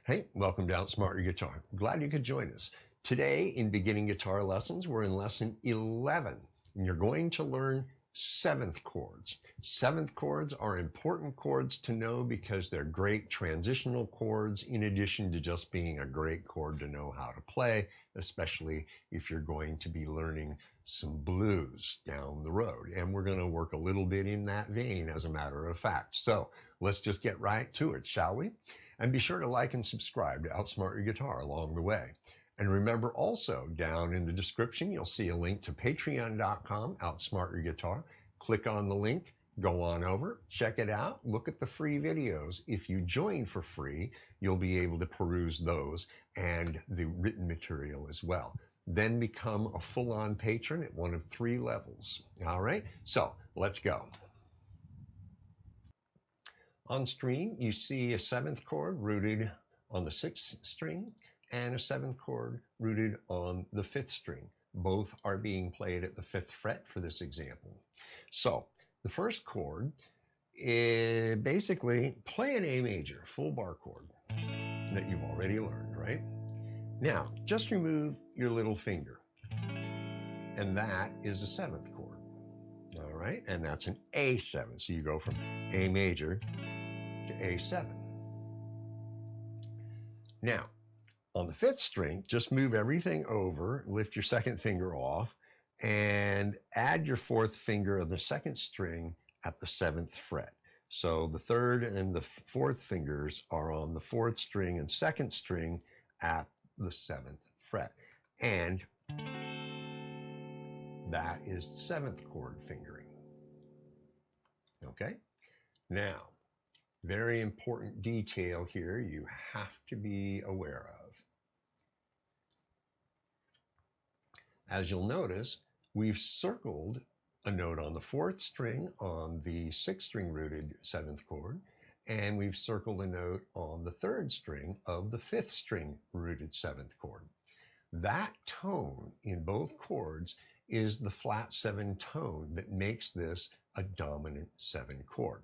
Hey, welcome to Outsmart Your Guitar. Glad you could join us. Today in beginning guitar lessons, we're in lesson 11, and you're going to learn seventh chords. Seventh chords are important chords to know because they're great transitional chords in addition to just being a great chord to know how to play, especially if you're going to be learning some blues down the road. And we're going to work a little bit in that vein, as a matter of fact. So let's just get right to it, shall we? And be sure to like and subscribe to Outsmart Your Guitar along the way. And remember also, down in the description, you'll see a link to patreon.com, Outsmart Your Guitar. Click on the link, go on over, check it out, look at the free videos. If you join for free, you'll be able to peruse those and the written material as well. Then become a full-on patron at one of 3 levels. All right, so let's go. On screen, you see a 7th chord rooted on the 6th string and a 7th chord rooted on the 5th string. Both are being played at the 5th fret for this example. So the first chord is basically play an A major, full bar chord that you've already learned, right? Now, just remove your little finger, and that is a 7th chord. All right, and that's an A7. So you go from A major to A7. Now, on the 5th string, just move everything over, lift your 2nd finger off, and add your 4th finger of the 2nd string at the 7th fret. So the 3rd and the 4th fingers are on the 4th string and 2nd string at the 7th fret. And that is 7th chord fingering. Okay? Now, very important detail here you have to be aware of. As you'll notice, we've circled a note on the 4th string on the 6th string rooted 7th chord, and we've circled a note on the 3rd string of the 5th string rooted 7th chord. That tone in both chords is the flat 7 tone that makes this a dominant 7 chord.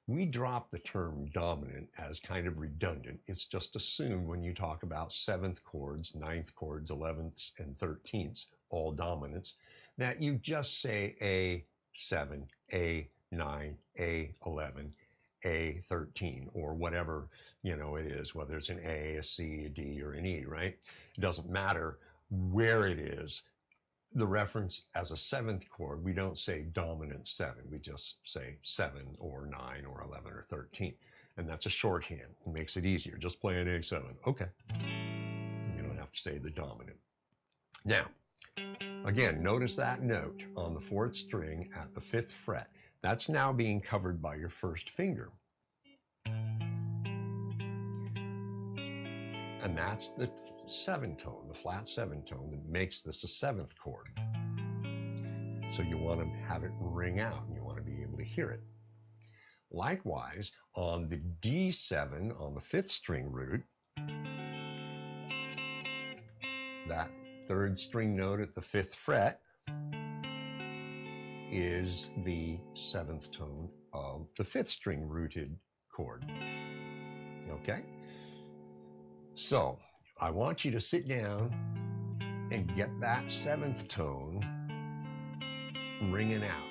We drop the term dominant as kind of redundant. It's just assumed when you talk about 7th chords, 9th chords, 11ths, and 13ths, all dominants, that you just say A7, A9, A11, A13, or whatever, it is, whether it's an A, a C, a D, or an E, right? It doesn't matter where it is. The reference as a 7th chord, we don't say dominant 7. We just say 7 or 9 or 11 or 13. And that's a shorthand. It makes it easier. Just play an A7. Okay. You don't have to say the dominant. Now, again, notice that note on the 4th string at the 5th fret. That's now being covered by your 1st finger. And that's the 7 tone, the flat 7 tone that makes this a 7th chord. So you want to have it ring out, and you want to be able to hear it. Likewise, on the D7 on the 5th string root, that 3rd string note at the 5th fret is the 7th tone of the 5th string rooted chord. Okay? So I want you to sit down and get that 7th tone ringing out.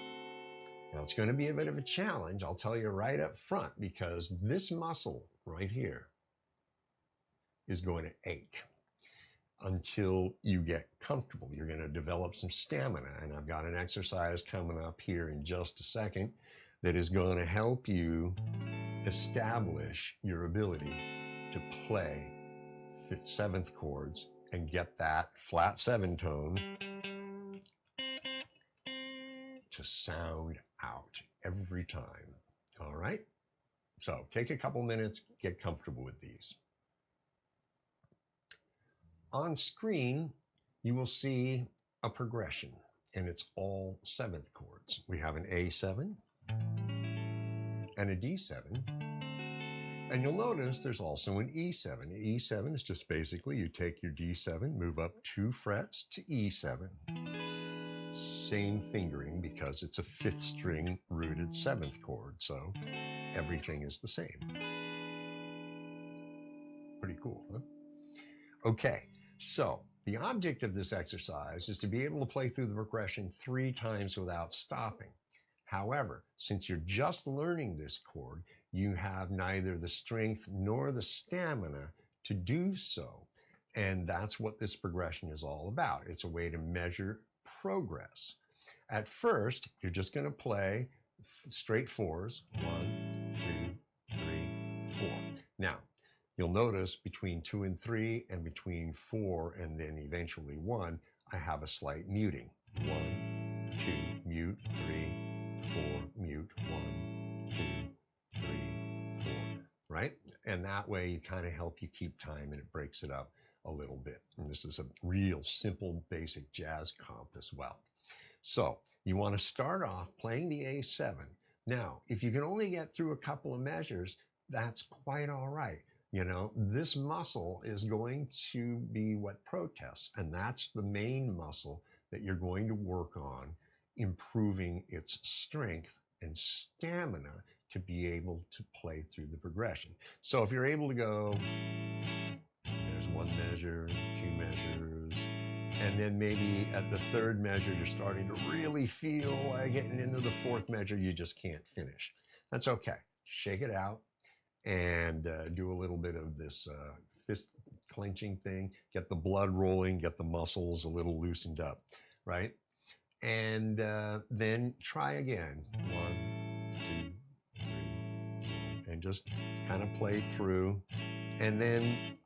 Now it's going to be a bit of a challenge, I'll tell you right up front, because this muscle right here is going to ache until you get comfortable. You're going to develop some stamina, and I've got an exercise coming up here in just a second that is going to help you establish your ability to play 7th chords and get that flat 7 tone to sound out every time. All right? So take a couple minutes, get comfortable with these. On screen, you will see a progression, and it's all 7th chords. We have an A7 and a D7. And you'll notice there's also an E7. E7 is just basically you take your D7, move up 2 frets to E7. Same fingering because it's a 5th string rooted 7th chord, so everything is the same. Pretty cool, huh? Okay, so the object of this exercise is to be able to play through the progression 3 times without stopping. However, since you're just learning this chord, you have neither the strength nor the stamina to do so. And that's what this progression is all about. It's a way to measure progress. At first, you're just going to play straight fours. 1, 2, 3, 4. Now, you'll notice between 2 and 3 and between 4 and then eventually 1, I have a slight muting. 1, 2, mute, 3, 4, mute, 1, 2, 3, 4, right? And that way you kind of help you keep time and it breaks it up a little bit. And this is a real simple basic jazz comp as well. So you want to start off playing the A7. Now, if you can only get through a couple of measures, that's quite all right. You know, this muscle is going to be what protests, and that's the main muscle that you're going to work on, improving its strength and stamina to be able to play through the progression. So if you're able to go, there's 1 measure, 2 measures, and then maybe at the 3rd measure, you're starting to really feel like getting into the 4th measure, you just can't finish. That's okay. Shake it out and do a little bit of this fist clenching thing, get the blood rolling, get the muscles a little loosened up, right? And then try again. 1, 2, 3, 4, and just kind of play through. And then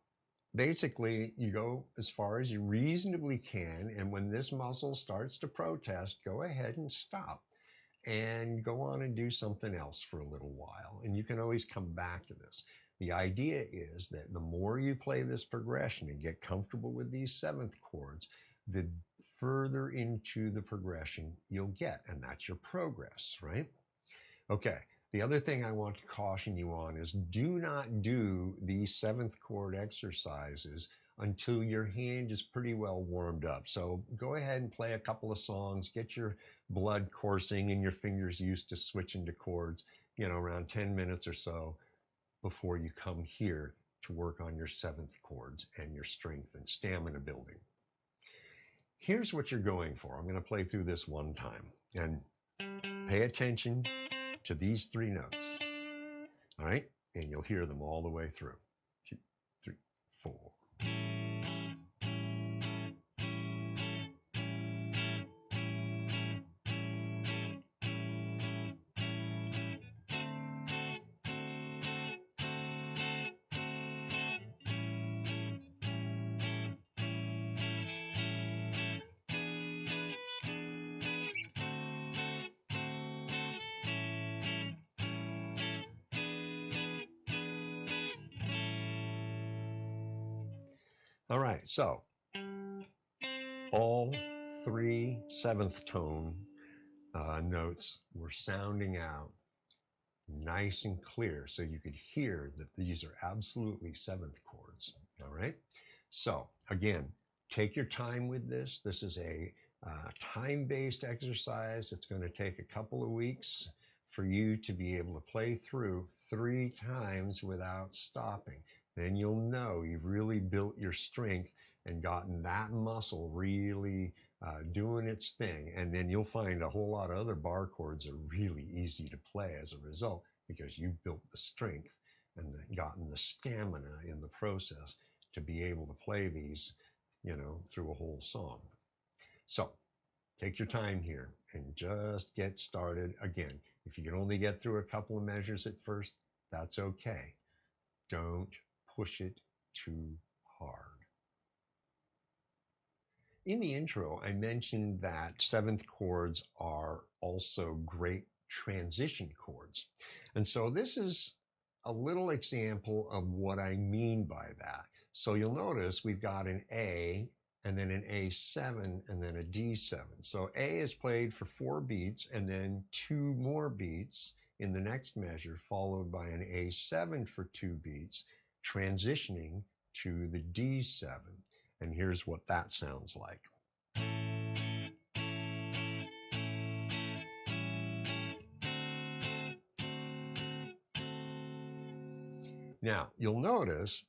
basically you go as far as you reasonably can, and when this muscle starts to protest, go ahead and stop and go on and do something else for a little while. And you can always come back to this. The idea is that the more you play this progression and get comfortable with these 7th chords, the further into the progression you'll get, and that's your progress, right? Okay. The other thing I want to caution you on is do not do these 7th chord exercises until your hand is pretty well warmed up. So go ahead and play a couple of songs, get your blood coursing and your fingers used to switching to chords, you know, around 10 minutes or so before you come here to work on your 7th chords and your strength and stamina building. Here's what you're going for. I'm going to play through this one time and pay attention to these 3 notes. All right? And you'll hear them all the way through. 2, 3, 4. All right, so all 3 7th tone notes were sounding out nice and clear, so you could hear that these are absolutely 7th chords. All right, so again, take your time with this. This is a time-based exercise. It's going to take a couple of weeks for you to be able to play through 3 times without stopping. Then you'll know you've really built your strength and gotten that muscle really doing its thing. And then you'll find a whole lot of other bar chords are really easy to play as a result because you've built the strength and gotten the stamina in the process to be able to play these, you know, through a whole song. So take your time here and just get started. Again, if you can only get through a couple of measures at first, that's okay. Don't push it too hard. In the intro, I mentioned that 7th chords are also great transition chords. And so this is a little example of what I mean by that. So you'll notice we've got an A and then an A7 and then a D7. So A is played for 4 beats and then 2 more beats in the next measure, followed by an A7 for 2 beats, transitioning to the D7. And here's what that sounds like. Now, you'll notice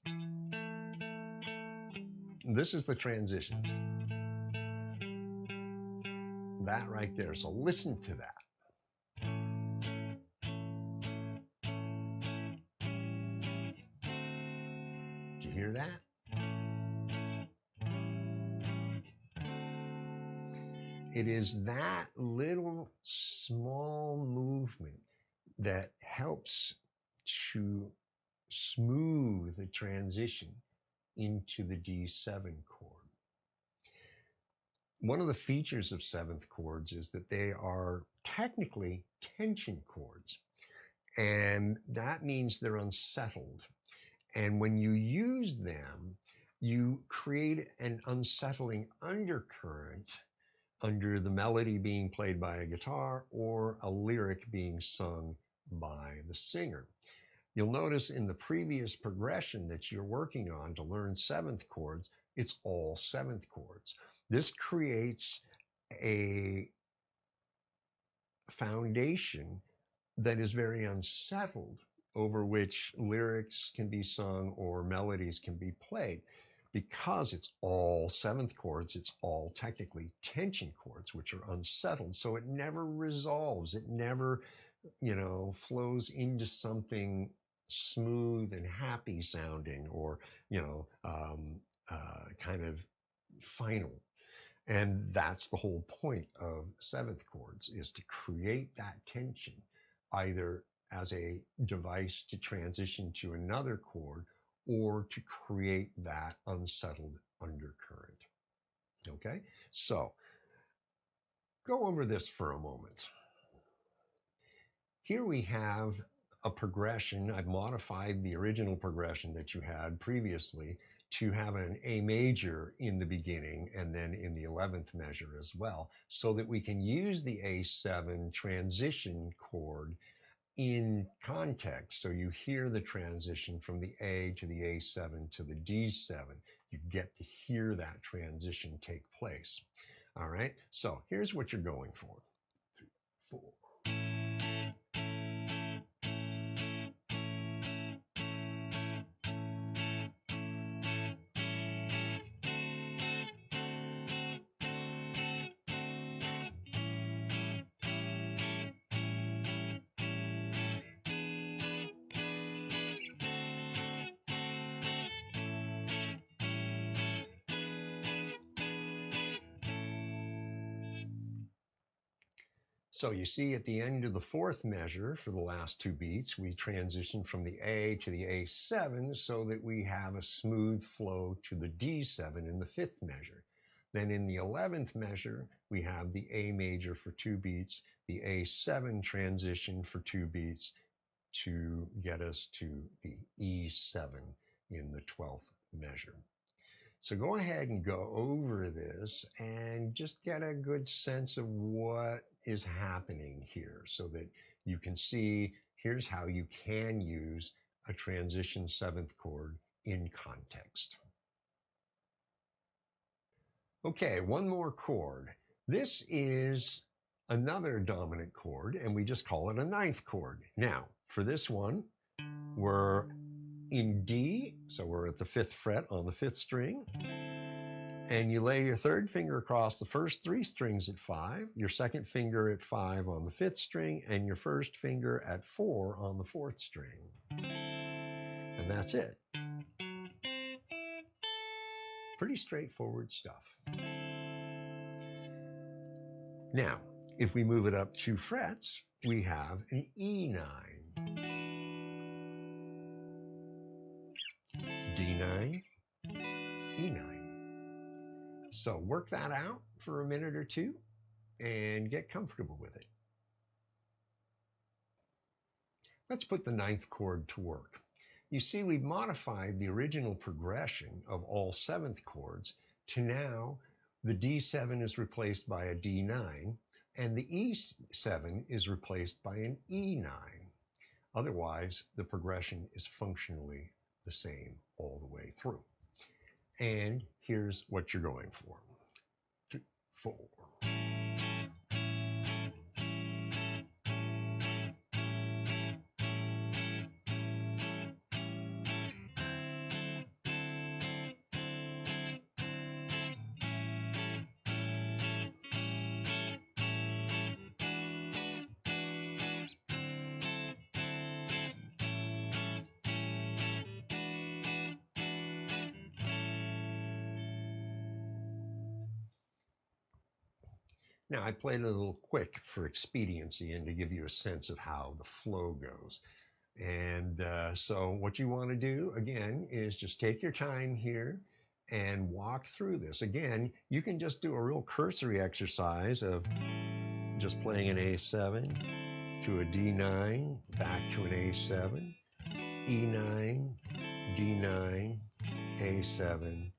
this is the transition. That right there. So listen to that. Did you hear that? It is that little small movement that helps to smooth the transition into the D7 chord. One of the features of seventh chords is that they are technically tension chords, and that means they're unsettled. And when you use them, you create an unsettling undercurrent under the melody being played by a guitar or a lyric being sung by the singer. You'll notice in the previous progression that you're working on to learn seventh chords, it's all seventh chords. This creates a foundation that is very unsettled, over which lyrics can be sung or melodies can be played. Because it's all seventh chords, it's all technically tension chords, which are unsettled. So it never resolves. It never, flows into something smooth and happy sounding, or, kind of final. And that's the whole point of seventh chords, is to create that tension, either as a device to transition to another chord or to create that unsettled undercurrent. Okay, so go over this for a moment. Here we have a progression. I've modified the original progression that you had previously to have an A major in the beginning and then in the 11th measure as well, so that we can use the A7 transition chord in context. So you hear the transition from the A to the A7 to the D7. You get to hear that transition take place. All right, so here's what you're going for. 3, 4. So you see at the end of the 4th measure, for the last 2 beats, we transition from the A to the A7 so that we have a smooth flow to the D7 in the 5th measure. Then in the 11th measure, we have the A major for 2 beats, the A7 transition for 2 beats to get us to the E7 in the 12th measure. So go ahead and go over this and just get a good sense of what is happening here, so that you can see here's how you can use a transition 7th chord in context. Okay, one more chord. This is another dominant chord, and we just call it a 9th chord. Now, for this one, we're in D, so we're at the 5th fret on the 5th string. And you lay your 3rd finger across the first 3 strings at 5, your 2nd finger at 5 on the 5th string, and your 1st finger at 4 on the 4th string. And that's it. Pretty straightforward stuff. Now, if we move it up 2 frets, we have an E9. D9, E9. So work that out for a minute or two and get comfortable with it. Let's put the 9th chord to work. You see, we've modified the original progression of all 7th chords to now the D7 is replaced by a D9 and the E7 is replaced by an E9. Otherwise, the progression is functionally the same all the way through. And here's what you're going for. 2, 4. Now, I played it a little quick for expediency and to give you a sense of how the flow goes. And so what you want to do, again, is just take your time here and walk through this. Again, you can just do a real cursory exercise of just playing an A7 to a D9, back to an A7, E9, D9, A7,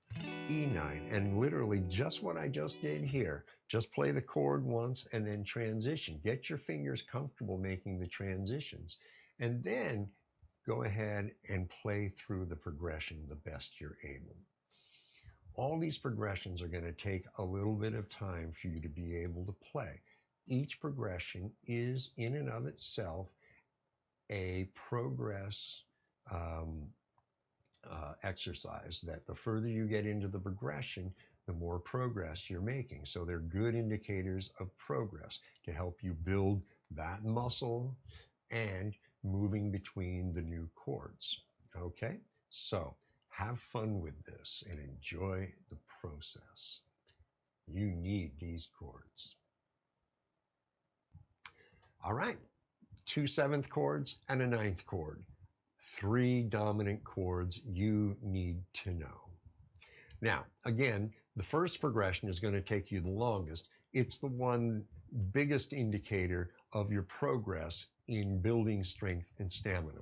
E9, and literally just what I just did here. Just play the chord once and then transition. Get your fingers comfortable making the transitions, and then go ahead and play through the progression the best you're able. All these progressions are going to take a little bit of time for you to be able to play. Each progression is in and of itself a progress exercise, that the further you get into the progression, the more progress you're making. So they're good indicators of progress to help you build that muscle and moving between the new chords. Okay, so have fun with this and enjoy the process. You need these chords. All right, 2 7th chords and a 9th chord. 3 dominant chords you need to know. Now, again, the first progression is going to take you the longest. It's the one biggest indicator of your progress in building strength and stamina.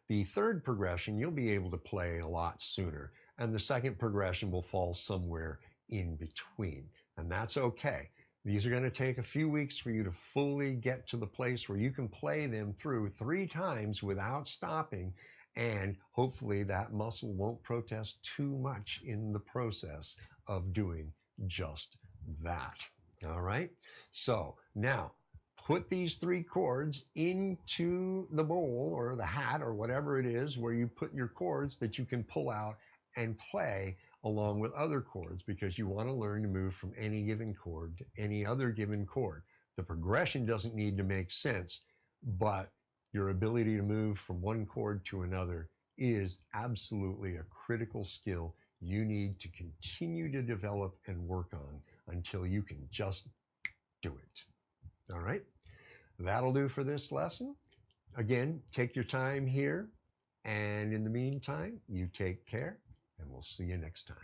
The third progression you'll be able to play a lot sooner, and the second progression will fall somewhere in between, and that's okay. These are going to take a few weeks for you to fully get to the place where you can play them through 3 times without stopping, and hopefully that muscle won't protest too much in the process of doing just that. All right, so now put these 3 chords into the bowl or the hat or whatever it is where you put your chords that you can pull out and play along with other chords, because you want to learn to move from any given chord to any other given chord. The progression doesn't need to make sense, but your ability to move from one chord to another is absolutely a critical skill you need to continue to develop and work on until you can just do it. All right, that'll do for this lesson. Again, take your time here, and in the meantime, you take care, and we'll see you next time.